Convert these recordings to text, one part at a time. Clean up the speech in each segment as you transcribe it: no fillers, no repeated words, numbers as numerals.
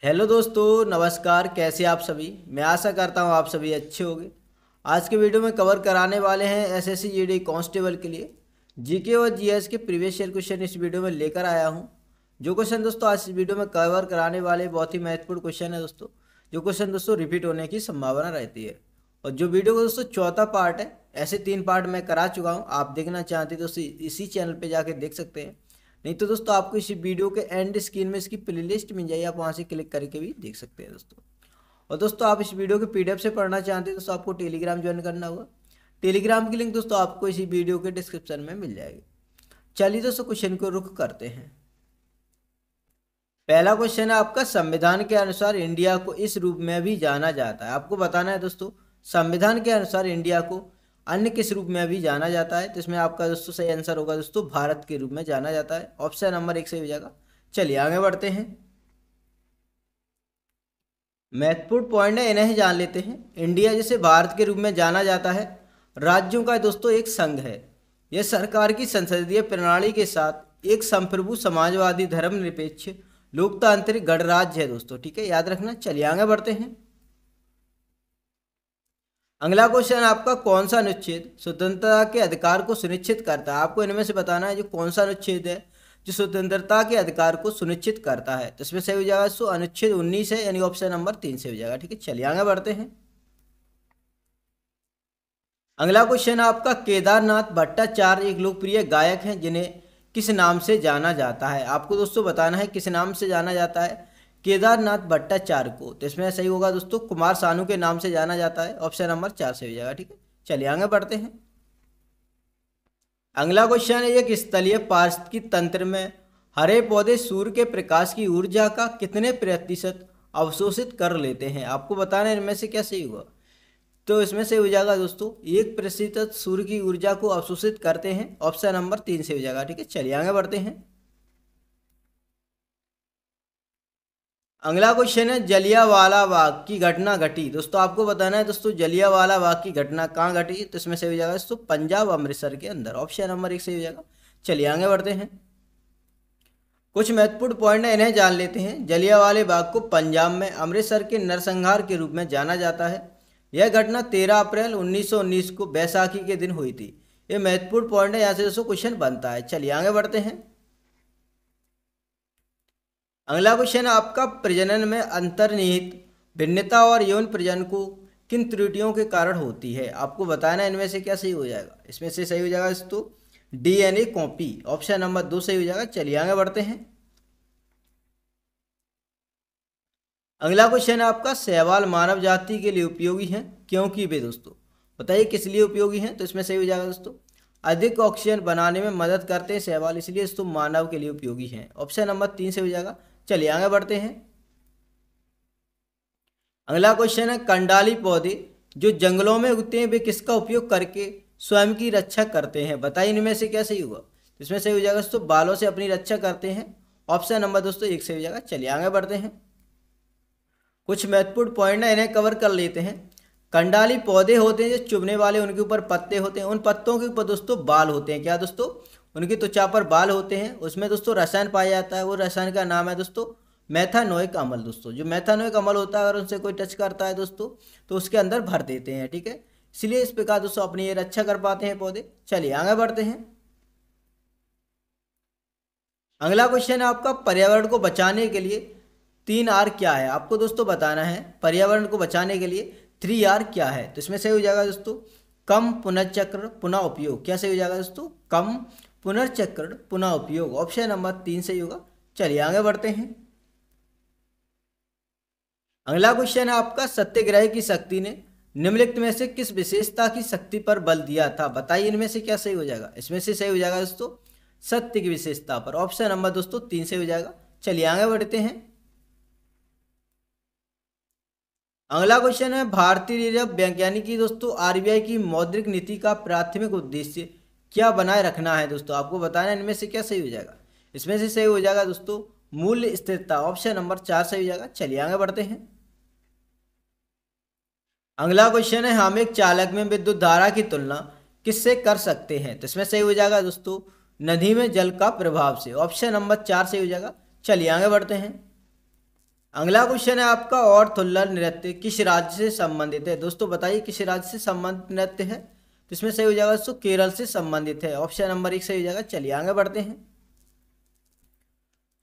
Hello दोस्तों, नमस्कार। कैसे आप सभी? मैं आशा करता हूँ आप सभी अच्छे होंगे। आज के वीडियो में कवर कराने वाले हैं एसएससी जीडी कांस्टेबल के लिए जीके और जीएस के प्रीवियस ईयर क्वेश्चन इस वीडियो में लेकर आया हूँ। जो क्वेश्चन दोस्तों आज इस वीडियो में कवर कराने वाले बहुत ही महत्वपूर्ण क्वेश्चन है दोस्तों। जो क्वेश्चन दोस्तों रिपीट होने की संभावना रहती है। और जो वीडियो का दोस्तों चौथा पार्ट है, ऐसे 3 पार्ट मैं करा चुका हूँ। आप देखना चाहते हैं दोस्तों इसी चैनल पर जाके देख सकते हैं। नहीं तो दोस्तों आपको इसी वीडियो के एंड स्क्रीन में इसकी प्लेलिस्ट मिल जाएगी, आप वहाँ से क्लिक करके भी देख सकते हैं दोस्तों। और दोस्तों आप इस वीडियो के पीडीएफ से पढ़ना चाहते हैं दोस्तों, आपको टेलीग्राम ज्वाइन करना होगा। टेलीग्राम की लिंक दोस्तों आपको इसी वीडियो के डिस्क्रिप्शन में मिल जाएगी। चलिए दोस्तों क्वेश्चन को रुख करते हैं। पहला क्वेश्चन है आपका, संविधान के अनुसार इंडिया को इस रूप में भी जाना जाता है। आपको बताना है दोस्तों संविधान के अनुसार इंडिया को अन्य किस रूप में भी जाना जाता है। तो इसमें आपका दोस्तों सही आंसर होगा दोस्तों भारत के रूप में जाना जाता है। ऑप्शन नंबर 1 सही हो जाएगा। चलिए आगे बढ़ते हैं। महत्वपूर्ण पॉइंट है, इन्हें जान लेते हैं। इंडिया जिसे भारत के रूप में जाना जाता है, राज्यों का दोस्तों एक संघ है। यह सरकार की संसदीय प्रणाली के साथ एक संप्रभु समाजवादी धर्मनिरपेक्ष लोकतांत्रिक गणराज्य है दोस्तों। ठीक है, याद रखना। चलिए आगे बढ़ते हैं। अगला क्वेश्चन आपका, कौन सा अनुच्छेद स्वतंत्रता के अधिकार को सुनिश्चित करता है। आपको इनमें से बताना है जो कौन सा अनुच्छेद है जो स्वतंत्रता के अधिकार को सुनिश्चित करता है। तो इसमें सही हो जाएगा सो अनुच्छेद 19 है, यानी ऑप्शन नंबर 3 से हो जाएगा। ठीक है, चलिए आगे बढ़ते हैं। अगला क्वेश्चन आपका, केदारनाथ भट्टाचार्य एक लोकप्रिय गायक हैं जिन्हें किस नाम से जाना जाता है। आपको दोस्तों बताना है किस नाम से जाना जाता है केदारनाथ भट्टाचार्य को। तो इसमें सही होगा दोस्तों कुमार सानू के नाम से जाना जाता है। ऑप्शन नंबर 4 से हो जाएगा। ठीक है, चलिए आगे बढ़ते हैं। अगला क्वेश्चन है, एक स्थलीय पारिस्थितिकी तंत्र में हरे पौधे सूर्य के प्रकाश की ऊर्जा का कितने प्रतिशत अवशोषित कर लेते हैं। आपको बताना है इनमें से क्या सही हुआ। तो इसमें से हो जाएगा दोस्तों 1% सूर्य की ऊर्जा को अवशोषित करते हैं। ऑप्शन नंबर 3 से हो जाएगा। ठीक है, चलिए आगे बढ़ते हैं। अगला क्वेश्चन है, जलियांवाला बाग की घटना घटी। दोस्तों आपको बताना है दोस्तों जलियांवाला बाग की घटना कहाँ घटी। तो इसमें से हो जाएगा दोस्तों पंजाब अमृतसर के अंदर। ऑप्शन नंबर 1 से हो जाएगा। चलिए आगे बढ़ते हैं। कुछ महत्वपूर्ण पॉइंट है, इन्हें जान लेते हैं। जलियांवाले बाग को पंजाब में अमृतसर के नरसंहार के रूप में जाना जाता है। यह घटना 13 अप्रैल 1919 को बैसाखी के दिन हुई थी। ये महत्वपूर्ण पॉइंट है, यहाँ से दोस्तों क्वेश्चन बनता है। चलिए आगे बढ़ते हैं। अगला क्वेश्चन है आपका, प्रजनन में अंतर्निहित भिन्नता और यौन प्रजनन को किन त्रुटियों के कारण होती है। आपको बताना है इनमें से क्या सही हो जाएगा। इसमें से सही हो जाएगा दोस्तों डीएनए कॉपी। ऑप्शन नंबर 2 सही हो जाएगा। चलिए आगे बढ़ते हैं। अगला क्वेश्चन है आपका, शैवाल मानव जाति के लिए उपयोगी हैं क्योंकि वे दोस्तों बताइए किस लिए उपयोगी हैं। तो इसमें सही हो जाएगा दोस्तों अधिक ऑक्सीजन बनाने में मदद करते हैं शैवाल, इसलिए दोस्तों मानव के लिए उपयोगी हैं। ऑप्शन नंबर 3 से हो जाएगा। चलिए आगे बढ़ते हैं। अगला क्वेश्चन है, कंडाली पौधे जो जंगलों में उगते हैं वे किसका उपयोग करके स्वयं की रक्षा करते हैं। बताइए इनमें से क्या सही हुआ। इसमें सही हो जाएगा दोस्तों बालों से अपनी रक्षा करते हैं। ऑप्शन नंबर दोस्तों 1 से हो जाएगा। चलिए आगे बढ़ते हैं। कुछ महत्वपूर्ण पॉइंट है, इन्हें कवर कर लेते हैं। कंडाली पौधे होते हैं जो चुभने वाले, उनके ऊपर पत्ते होते हैं, उन पत्तों के ऊपर दोस्तों बाल होते हैं। क्या दोस्तों, उनकी त्वचा पर बाल होते हैं। उसमें दोस्तों रसायन पाया जाता है, वो रसायन का नाम है दोस्तों मेथानोइक अम्ल। दोस्तों जो मेथानोइक अम्ल होता है अगर उनसे कोई टच करता है दोस्तों तो उसके अंदर भर देते हैं। ठीक है, इसलिए इस प्रकार दोस्तों अपनी ये रक्षा कर पाते हैं पौधे। चलिए आगे बढ़ते हैं। अगला क्वेश्चन है आपका, पर्यावरण को बचाने के लिए 3R क्या है। आपको दोस्तों बताना है पर्यावरण को बचाने के लिए 3R क्या है। तो इसमें सही हो जाएगा दोस्तों कम, पुनर्चक्र, पुनः उपयोग। क्या सही हो जाएगा दोस्तों कम, पुनर्चक्र, पुनः उपयोग। ऑप्शन नंबर 3 सही होगा। चलिए आगे बढ़ते हैं। अगला क्वेश्चन है आपका, सत्याग्रह की शक्ति ने निम्नलिखित में से किस विशेषता की शक्ति पर बल दिया था। बताइए इनमें से क्या सही हो जाएगा। इसमें से सही हो जाएगा दोस्तों सत्य की विशेषता पर। ऑप्शन नंबर दोस्तों 3 से हो जाएगा। चलिए आगे बढ़ते हैं। अगला क्वेश्चन है, भारतीय रिजर्व बैंक यानी कि दोस्तों आरबीआई की मौद्रिक नीति का प्राथमिक उद्देश्य क्या बनाए रखना है। दोस्तों आपको बताना है इनमें से क्या सही हो जाएगा। इसमें से सही हो जाएगा दोस्तों मूल्य स्थिरता। ऑप्शन नंबर 4 सही हो जाएगा। चलिए आगे बढ़ते हैं। अगला क्वेश्चन है, हम एक चालक में विद्युत धारा की तुलना किससे कर सकते हैं। तो इसमें सही हो जाएगा दोस्तों नदी में जल का प्रभाव से। ऑप्शन नंबर 4 सही हो जाएगा। चलिए आगे बढ़ते हैं। अगला क्वेश्चन है आपका ऑर्थोल्लर नृत्य किस राज्य से संबंधित है। दोस्तों बताइए किस राज्य से संबंधित नृत्य है। तो इसमें सही हो जाएगा दोस्तों केरल से संबंधित है, ऑप्शन नंबर 1 सही हो जाएगा। चलिए आगे बढ़ते हैं,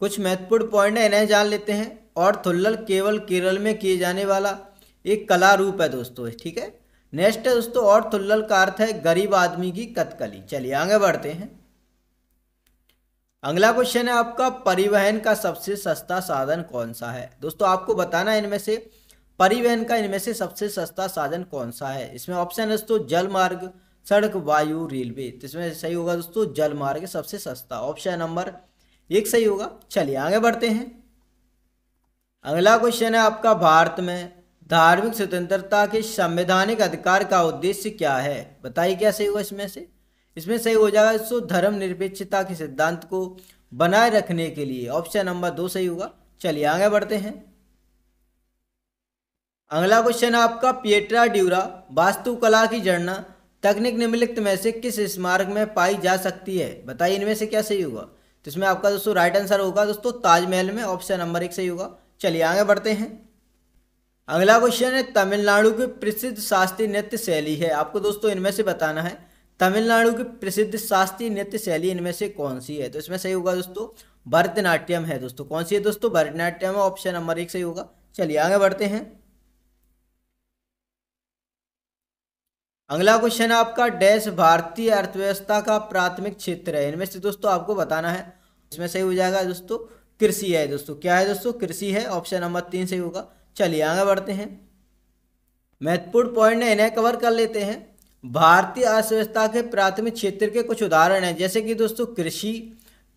कुछ महत्वपूर्ण पॉइंट है इन्हें जान लेते हैं। ऑर्थोल्लर केवल केरल में किए जाने वाला एक कला रूप है दोस्तों, ठीक है। नेक्स्ट है दोस्तों ऑर्थोल्लर का अर्थ है गरीब आदमी की कथकली। चलिए आगे बढ़ते हैं, अगला क्वेश्चन है आपका परिवहन का सबसे सस्ता साधन कौन सा है। दोस्तों आपको बताना है इनमें से परिवहन का इनमें से सबसे सस्ता साधन कौन सा है। इसमें ऑप्शन है दोस्तों जल मार्ग, सड़क, वायु, रेलवे। तो इसमें सही होगा दोस्तों जल मार्ग सबसे सस्ता, ऑप्शन नंबर 1 सही होगा। चलिए आगे बढ़ते हैं, अगला क्वेश्चन है आपका भारत में धार्मिक स्वतंत्रता के संवैधानिक अधिकार का उद्देश्य क्या है। बताइए क्या सही होगा इसमें से। इसमें सही हो जाएगा दोस्तों धर्मनिरपेक्षता के सिद्धांत को बनाए रखने के लिए, ऑप्शन नंबर 2 सही होगा। चलिए आगे बढ़ते हैं, अगला क्वेश्चन है आपका पिएट्रा ड्यूरा वास्तुकला की जड़ना तकनीक निम्नलिखित में से किस स्मारक में पाई जा सकती है। बताइए इनमें से क्या सही होगा। तो इसमें आपका दोस्तों राइट आंसर होगा दोस्तों ताजमहल में, ऑप्शन नंबर 1 सही होगा। चलिए आगे बढ़ते हैं, अगला क्वेश्चन है तमिलनाडु की प्रसिद्ध शास्त्रीय नृत्य शैली है। आपको दोस्तों इनमें से बताना है तमिलनाडु की प्रसिद्ध शास्त्रीय नृत्य शैली इनमें से कौन सी है। तो इसमें सही होगा दोस्तों भरतनाट्यम है दोस्तों। कौन सी है दोस्तों, भरतनाट्यम है, ऑप्शन नंबर 1 सही होगा। चलिए आगे बढ़ते हैं, अगला क्वेश्चन है आपका डैश भारतीय अर्थव्यवस्था का प्राथमिक क्षेत्र है। इनमें से दोस्तों आपको बताना है, इसमें सही हो जाएगा दोस्तों कृषि है दोस्तों। क्या है दोस्तों, कृषि है, ऑप्शन नंबर 3 सही होगा। चलिए आगे बढ़ते हैं, महत्वपूर्ण पॉइंट है इन्हें कवर कर लेते हैं। भारतीय अर्थव्यवस्था के प्राथमिक क्षेत्र के कुछ उदाहरण हैं, जैसे कि दोस्तों कृषि,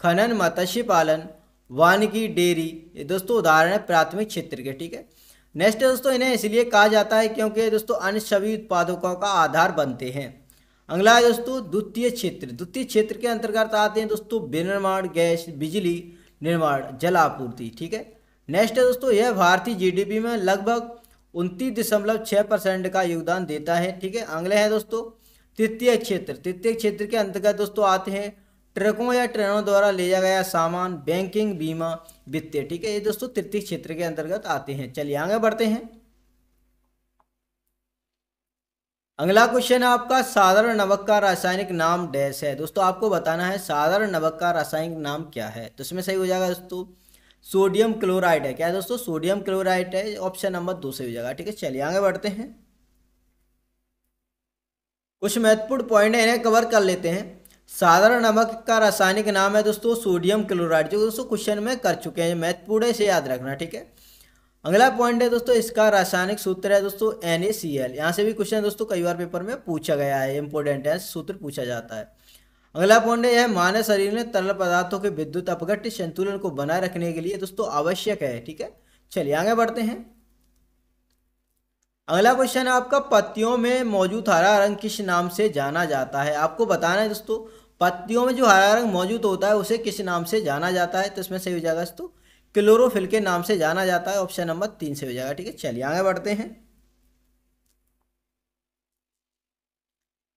खनन, मत्स्य पालन, वानिकी, डेयरी। ये दोस्तों उदाहरण है प्राथमिक क्षेत्र के, ठीक है। नेक्स्ट दोस्तों इन्हें इसलिए कहा जाता है क्योंकि दोस्तों अन्य सभी उत्पादकों का आधार बनते हैं। अगला है दोस्तों द्वितीय क्षेत्र। द्वितीय क्षेत्र के अंतर्गत आते हैं दोस्तों विनिर्माण, गैस, बिजली निर्माण, जल आपूर्ति, ठीक है। नेक्स्ट है दोस्तों यह भारतीय जीडीपी में लगभग 29.6% का योगदान देता है, ठीक है। अगले हैं दोस्तों तृतीय क्षेत्र। तृतीय क्षेत्र के अंतर्गत दोस्तों आते हैं ट्रकों या ट्रेनों द्वारा ले जाया गया सामान, बैंकिंग, बीमा, वित्तीय, ठीक है। ये दोस्तों तृतीय क्षेत्र के अंतर्गत आते हैं। चलिए आगे बढ़ते हैं, अगला क्वेश्चन है आपका साधारण नमक का रासायनिक नाम डैश है। दोस्तों आपको बताना है साधारण नमक का रासायनिक नाम क्या है। तो इसमें सही हो जाएगा दोस्तों सोडियम क्लोराइड है। क्या है दोस्तों, सोडियम क्लोराइड है, ऑप्शन नंबर 2 सही हो जाएगा, ठीक है। चलिए आगे बढ़ते हैं, कुछ महत्वपूर्ण पॉइंट है इन्हें कवर कर लेते हैं। साधारण नमक का रासायनिक नाम है दोस्तों सोडियम क्लोराइड, जो दोस्तों क्वेश्चन में कर चुके हैं, महत्वपूर्ण है, इसे याद रखना, ठीक है। अगला पॉइंट है दोस्तों इसका रासायनिक सूत्र है दोस्तों NaCl। यहाँ से भी क्वेश्चन दोस्तों कई बार पेपर में पूछा गया है, इंपॉर्टेंट है, सूत्र पूछा जाता है। अगला पॉइंट है यह मानव शरीर में तरल पदार्थों के विद्युत अपघट्य संतुलन को बनाए रखने के लिए दोस्तों आवश्यक है, ठीक है। चलिए आगे बढ़ते हैं, अगला क्वेश्चन है आपका पत्तियों में मौजूद हरा रंग किस नाम से जाना जाता है। आपको बताना है दोस्तों पत्तियों में जो हरा रंग मौजूद होता है उसे किस नाम से जाना जाता है। तो इसमें सही हो जाएगा दोस्तों क्लोरोफिल के नाम से जाना जाता है, ऑप्शन नंबर 3 से हो जाएगा, ठीक है। चलिए आगे बढ़ते हैं,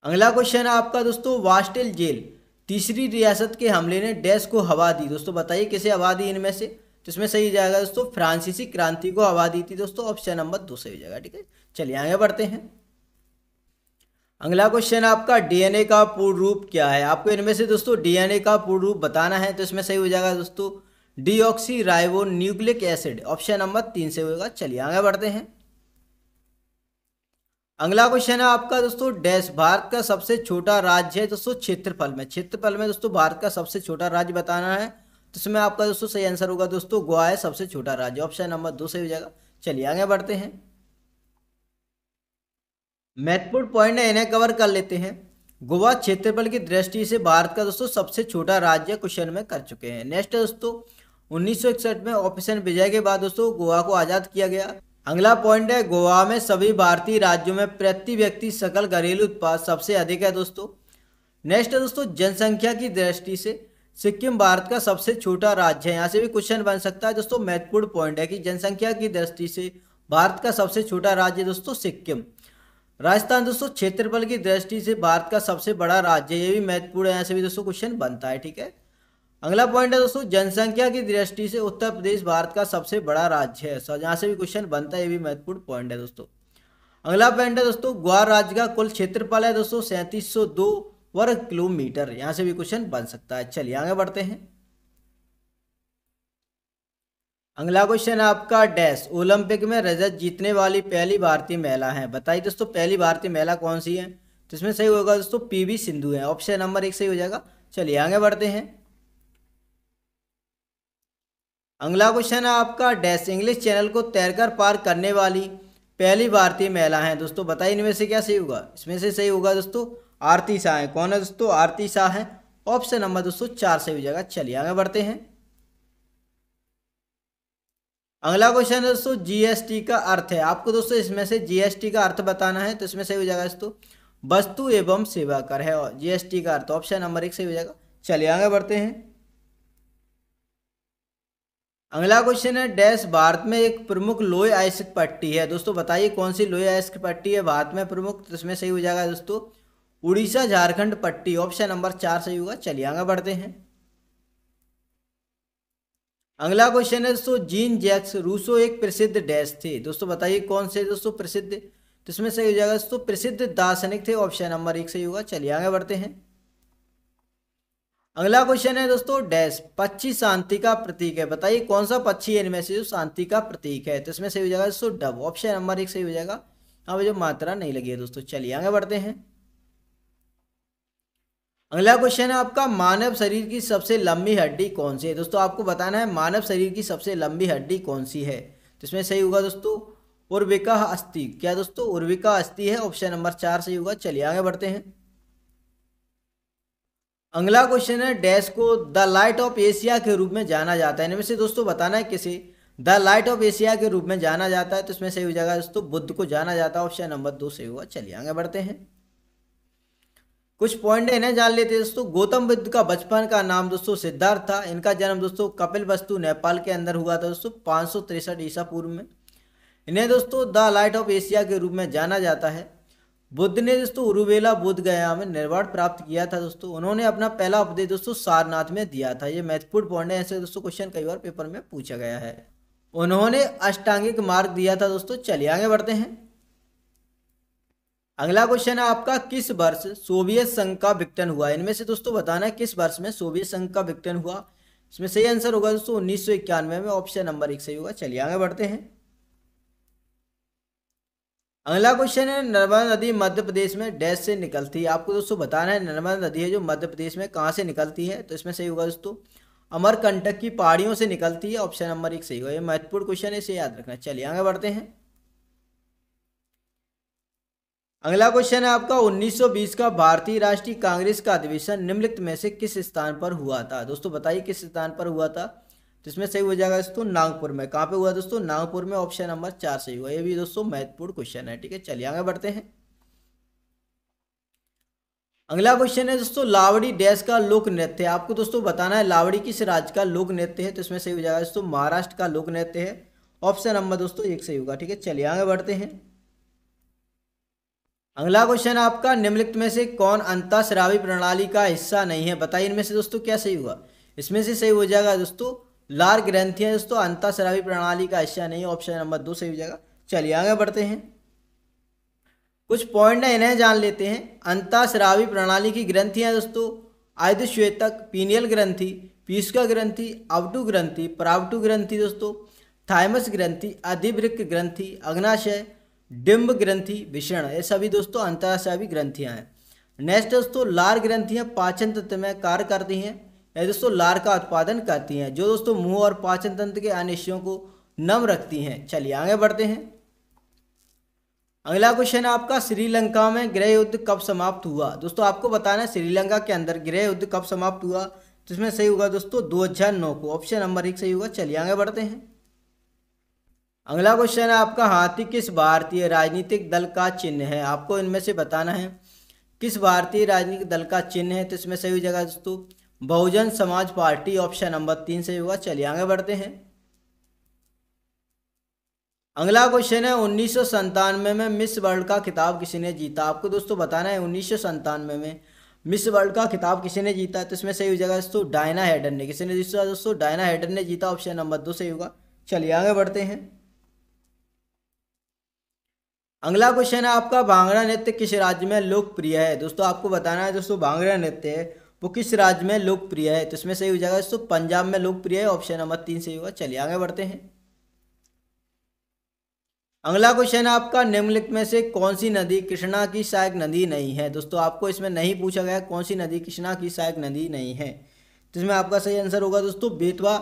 अगला क्वेश्चन है आपका दोस्तों वास्टेल जेल तीसरी रियासत के हमले ने डैश को हवा दी। दोस्तों बताइए किसे हवा दी इनमें से। तो इसमें सही हो जाएगा दोस्तों फ्रांसीसी क्रांति को हवा दी थी दोस्तों, ऑप्शन नंबर 2 सही हो जाएगा, ठीक है। चलिए आगे बढ़ते हैं, अगला क्वेश्चन आपका डीएनए का पूर्ण रूप क्या है। आपको इनमें से दोस्तों डीएनए का पूर्ण रूप बताना है। तो इसमें सही हो जाएगा दोस्तों deoxy ribo nucleic acid, option number 3 से होगा। चलिए आगे बढ़ते हैं, अगला क्वेश्चन है आपका दोस्तों डैश भारत का सबसे छोटा राज्य है दोस्तों क्षेत्रफल में। क्षेत्रफल में दोस्तों भारत का सबसे छोटा राज्य बताना है। तो इसमें आपका दोस्तों सही आंसर होगा दोस्तों गोवा है सबसे छोटा राज्य, ऑप्शन नंबर 2 सही हो जाएगा। चलिए आगे बढ़ते हैं, महत्वपूर्ण पॉइंट है इन्हें कवर कर लेते हैं। गोवा क्षेत्रफल की दृष्टि से भारत का दोस्तों सबसे छोटा राज्य क्वेश्चन में कर चुके हैं। नेक्स्ट दोस्तों 1961 में ऑपरेशन विजय के बाद दोस्तों गोवा को आजाद किया गया। अगला पॉइंट है गोवा में सभी भारतीय राज्यों में प्रति व्यक्ति सकल घरेलू उत्पाद सबसे अधिक है दोस्तों। नेक्स्ट है दोस्तों जनसंख्या की दृष्टि से सिक्किम भारत का सबसे छोटा राज्य है। यहाँ से भी क्वेश्चन बन सकता है दोस्तों, महत्वपूर्ण पॉइंट है कि जनसंख्या की दृष्टि से भारत का सबसे छोटा राज्य दोस्तों सिक्किम। राजस्थान दोस्तों क्षेत्रफल की दृष्टि से भारत का सबसे बड़ा राज्य, ये भी महत्वपूर्ण है, यहाँ से भी दोस्तों क्वेश्चन बनता है, ठीक है। अगला पॉइंट है दोस्तों, जनसंख्या की दृष्टि से उत्तर प्रदेश भारत का सबसे बड़ा राज्य है। सो यहाँ से भी क्वेश्चन बनता है, ये भी महत्वपूर्ण पॉइंट है दोस्तों। अगला पॉइंट है दोस्तों, ग्वार राज्य का कुल क्षेत्रफल है दोस्तों 3702 वर्ग किलोमीटर। यहाँ से भी क्वेश्चन बन सकता है। चलिए आगे बढ़ते हैं। अगला क्वेश्चन है आपका डैश ओलंपिक में रजत जीतने वाली पहली भारतीय महिला है। बताइए दोस्तों पहली भारतीय महिला कौन सी है। तो इसमें सही होगा दोस्तों पीवी सिंधु है। ऑप्शन नंबर 1 सही हो जाएगा। चलिए आगे बढ़ते हैं। अगला क्वेश्चन है आपका डैश इंग्लिश चैनल को तैरकर पार करने वाली पहली भारतीय महिला है। दोस्तों बताइए इनमें से क्या सही होगा। इसमें से सही होगा दोस्तों आरती शाह है। कौन है दोस्तों, आरती शाह है। ऑप्शन नंबर दोस्तों 4 सही हो जाएगा। चलिए आगे बढ़ते हैं। अगला क्वेश्चन है दोस्तों जीएसटी का अर्थ है। आपको दोस्तों इसमें से जीएसटी का अर्थ बताना है। तो इसमें सही हो जाएगा दोस्तों वस्तु एवं सेवा कर है और जीएसटी का अर्थ। ऑप्शन नंबर 1 सही हो जाएगा। चलिए आगे बढ़ते हैं। अगला क्वेश्चन है डैश भारत में एक प्रमुख लोह अयस्क पट्टी है। दोस्तों बताइए कौन सी लोह अयस्क पट्टी है भारत में प्रमुख। तो इसमें सही हो जाएगा दोस्तों उड़ीसा झारखंड पट्टी। ऑप्शन नंबर 4 सही होगा। चलिए आगे बढ़ते हैं। अगला क्वेश्चन है दोस्तों जीन जैक्स रूसो एक प्रसिद्ध डैश थे। दोस्तों बताइए कौन से दोस्तों प्रसिद्ध। तो इसमें सही हो जाएगा दोस्तों प्रसिद्ध दार्शनिक थे। ऑप्शन नंबर 1 सही होगा। चलिए आगे बढ़ते हैं। अगला क्वेश्चन है दोस्तों डैश पक्षी शांति का प्रतीक है। बताइए कौन सा पक्षी है इनमें से जो शांति का प्रतीक है। तो इसमें सही हो जाएगा दोस्तों डब। ऑप्शन नंबर 1 सही हो जाएगा। यहाँ पे जो मात्रा नहीं लगी है दोस्तों। चलिए आगे बढ़ते हैं। अगला क्वेश्चन है आपका मानव शरीर की सबसे लंबी हड्डी कौन सी है। दोस्तों आपको बताना है मानव शरीर की सबसे लंबी हड्डी कौन सी है। तो इसमें सही होगा दोस्तों उर्विका अस्थि। क्या दोस्तों उर्विका अस्थि है। ऑप्शन नंबर 4 सही होगा। चलिए आगे बढ़ते हैं। अगला क्वेश्चन है डैश को द लाइट ऑफ एशिया के रूप में जाना जाता है। इनमें से दोस्तों बताना है किसे द लाइट ऑफ एशिया के रूप में जाना जाता है। तो इसमें सही हो जाएगा दोस्तों बुद्ध को जाना जाता है। ऑप्शन नंबर 2 सही होगा। चलिए आगे बढ़ते हैं। कुछ पॉइंट है इन्हें जान लेते हैं दोस्तों। गौतम बुद्ध का बचपन का नाम दोस्तों सिद्धार्थ था। इनका जन्म दोस्तों कपिलवस्तु नेपाल के अंदर हुआ था दोस्तों 563 ईसा पूर्व में। इन्हें दोस्तों द लाइट ऑफ एशिया के रूप में जाना जाता है। बुद्ध ने दोस्तों उरुवेला बोध गया में निर्वाण प्राप्त किया था दोस्तों। उन्होंने अपना पहला उपदेश दोस्तों सारनाथ में दिया था। ये महत्वपूर्ण पॉइंट है। ऐसे दोस्तों क्वेश्चन कई बार पेपर में पूछा गया है। उन्होंने अष्टांगिक मार्ग दिया था दोस्तों। चलिए आगे बढ़ते हैं। अगला क्वेश्चन है आपका किस वर्ष सोवियत संघ का विघटन हुआ। इनमें से दोस्तों बताना है किस वर्ष में सोवियत संघ का विघटन हुआ। इसमें सही आंसर होगा दोस्तों 1991 में। ऑप्शन नंबर 1 सही होगा। चलिए आगे बढ़ते हैं। अगला क्वेश्चन है नर्मदा नदी मध्य प्रदेश में डैश से निकलती है। आपको दोस्तों बताना है नर्मदा नदी है जो मध्य प्रदेश में कहाँ से निकलती है। तो इसमें सही होगा दोस्तों अमरकंटक की पहाड़ियों से निकलती है। ऑप्शन नंबर 1 सही होगा। ये महत्वपूर्ण क्वेश्चन है, इसे याद रखना। चलिए आगे बढ़ते हैं। अगला क्वेश्चन है आपका 1920 का भारतीय राष्ट्रीय कांग्रेस का अधिवेशन निम्नलिखित में से किस स्थान पर हुआ था। दोस्तों बताइए किस स्थान पर हुआ था। तो इसमें सही हो जाएगा दोस्तों नागपुर में। कहाँ पे हुआ दोस्तों, नागपुर में। ऑप्शन नंबर 4 सही हुआ। ये भी दोस्तों महत्वपूर्ण क्वेश्चन है। ठीक है चलिए आगे बढ़ते हैं। अगला क्वेश्चन है दोस्तों लावड़ी डैश का लोक नृत्य है। आपको दोस्तों बताना है लावड़ी किस राज्य का लोक नृत्य है। तो इसमें सही हो जाएगा दोस्तों महाराष्ट्र का लोक नृत्य है। ऑप्शन नंबर दोस्तों 1 सही होगा। ठीक है चलिए आगे बढ़ते हैं। अगला क्वेश्चन आपका निम्नलिखित में से कौन अंतःस्रावी प्रणाली का हिस्सा नहीं है। बताइए इनमें से दोस्तों क्या सही हुआ। इसमें से सही हो जाएगा दोस्तों लार ग्रंथियां दोस्तों अंतःस्रावी प्रणाली का हिस्सा नहीं है। ऑप्शन नंबर 2 सही हो जाएगा। चलिए आगे बढ़ते हैं। कुछ पॉइंट है इन्हें जान लेते हैं। अंतःस्रावी प्रणाली की ग्रंथियां दोस्तों आयुधश्वेतक, पीनियल ग्रंथि, पीयूषका ग्रंथि, अवटु ग्रंथि, परावटु ग्रंथि दोस्तों, थाइमस ग्रंथि, अधिवृक्क ग्रंथि, अग्नाशय, डिम्ब ग्रंथि, विषण। ये सभी दोस्तों अंतःस्रावी ग्रंथियां हैं। नेक्स्ट दोस्तों लार ग्रंथियां पाचन तंत्र में कार्य करती हैं। ये दोस्तों लार का उत्पादन करती हैं जो दोस्तों मुंह और पाचन तंत्र के अन्य हिस्सों को नम रखती हैं। चलिए आगे बढ़ते हैं। अगला क्वेश्चन है आपका श्रीलंका में गृह युद्ध कब समाप्त हुआ। दोस्तों आपको बताना है श्रीलंका के अंदर गृह युद्ध कब समाप्त हुआ। तो इसमें सही होगा दोस्तों 2009 को। ऑप्शन नंबर 1 सही होगा। चलिए आगे बढ़ते हैं। अगला क्वेश्चन है आपका हाथी किस भारतीय राजनीतिक दल का चिन्ह है। आपको इनमें से बताना है किस भारतीय राजनीतिक दल का चिन्ह है। तो इसमें सही हो जाएगा दोस्तों Bahujan Samaj party. Option number 3 सही होगा। चलिए आगे बढ़ते हैं। अगला क्वेश्चन है 1997 में मिस वर्ल्ड का खिताब किसी ने जीता। आपको दोस्तों बताना है 1997 में मिस वर्ल्ड का खिताब किसी ने जीता? तो इसमें सही हो जाएगा दोस्तों डायना हैडन ने। किसी ने जीता दोस्तों? डायना हैडन ने जीता, ऑप्शन नंबर 2 सही होगा। चलिए आगे बढ़ते हैं। अगला क्वेश्चन है आपका, भांगड़ा नृत्य किस राज्य में लोकप्रिय है? दोस्तों आपको बताना है दोस्तों भांगड़ा नृत्य है वो किस राज्य में लोकप्रिय है? तो इसमें सही हो जाएगा दोस्तों पंजाब में लोकप्रिय है, ऑप्शन नंबर 3 सही होगा। चलिए आगे बढ़ते हैं। अगला क्वेश्चन है आपका, निम्नलिखित में से कौन सी नदी कृष्णा की सहायक नदी नहीं है? दोस्तों आपको इसमें नहीं पूछा गया कौन सी नदी कृष्णा की सहायक नदी नहीं है, तो इसमें आपका सही आंसर होगा दोस्तों बेतवा,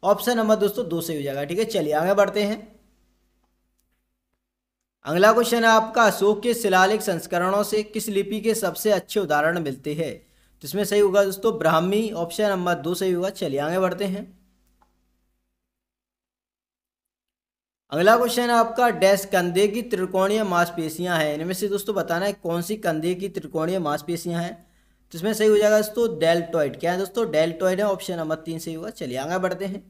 ऑप्शन नंबर दोस्तों 2 सही हो जाएगा। ठीक है, चलिए आगे बढ़ते हैं। अगला क्वेश्चन है आपका, अशोक के शिलालेख संस्करणों से किस लिपि के सबसे अच्छे उदाहरण मिलते हैं? तो इसमें सही होगा दोस्तों ब्राह्मी, ऑप्शन नंबर 2 सही होगा। चलिए आगे बढ़ते हैं। अगला क्वेश्चन है आपका, डैश कंधे की त्रिकोणीय मांसपेशियां हैं, इनमें से दोस्तों बताना है कौन सी कंधे की त्रिकोणीय मांसपेशियां हैं? तो इसमें सही हो जाएगा दोस्तों डेल्टॉइड। क्या है दोस्तों? डेल्टॉइड है, ऑप्शन नंबर 3 सही होगा। चलिए आगे बढ़ते हैं।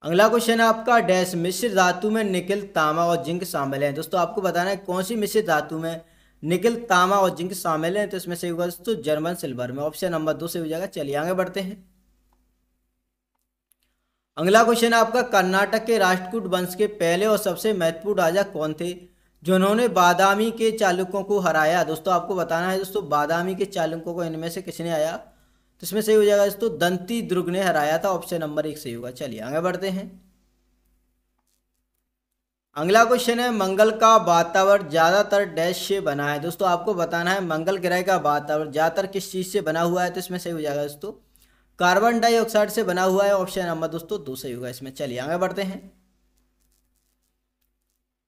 अगला क्वेश्चन है आपका, डैश मिश्र धातु में निकिल तांबा और जिंक शामिल है? दोस्तों आपको बताना है कौन सी मिश्र धातु में निकिल तांबा और जिंक शामिल है? तो इसमें सही होगा दोस्तों जर्मन सिल्वर में, ऑप्शन नंबर 2 से हो जाएगा। चलिए आगे बढ़ते हैं। अगला क्वेश्चन है आपका, कर्नाटक के राष्ट्रकूट वंश के पहले और सबसे महत्वपूर्ण राजा कौन थे जिन्होंने बादामी के चालुक्यों को हराया? दोस्तों आपको बताना है दोस्तों बादामी के चालुक्यों को इनमें से किसने आया? तो इसमें सही हो जाएगा दोस्तों दंती दुर्ग ने हराया था, ऑप्शन नंबर 1 सही होगा। चलिए आगे बढ़ते हैं। अगला क्वेश्चन है, मंगल का वातावरण ज्यादातर डैश से बना है? दोस्तों आपको बताना है मंगल ग्रह का वातावरण ज्यादातर किस चीज से बना हुआ है? तो इसमें सही हो जाएगा दोस्तों कार्बन डाइऑक्साइड से बना हुआ है, ऑप्शन नंबर दोस्तों 2 सही होगा इसमें। चलिए आगे बढ़ते हैं।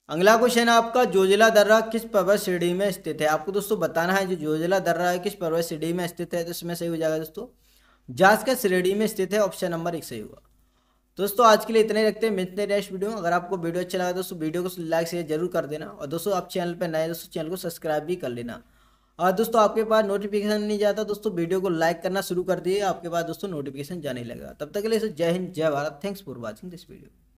अगला क्वेश्चन है आपका, जोजिला दर्रा किस पर्वत श्रेणी में स्थित है? आपको दोस्तों बताना है जो जोजिला दर्रा है किस पर्वत श्रेणी में स्थित है? तो इसमें सही हो जाएगा दोस्तों जास्कर श्रेणी में स्थित है, ऑप्शन नंबर 1 सही होगा। दोस्तों आज के लिए इतने ही रखते हैं, मिलते हैं नेक्स्ट वीडियो। अगर आपको वीडियो अच्छा लगा दोस्तों वीडियो को लाइक शेयर जरूर कर देना, और दोस्तों आप चैनल पर नए दोस्तों चैनल को सब्सक्राइब भी कर लेना। और दोस्तों आपके पास नोटिफिकेशन नहीं जाता दोस्तों वीडियो को लाइक करना शुरू कर दिए, आपके पास दोस्तों नोटिफिकेशन जाने लगेगा। तब तक के लिए जय हिंद जय Bharat, thanks for watching this video.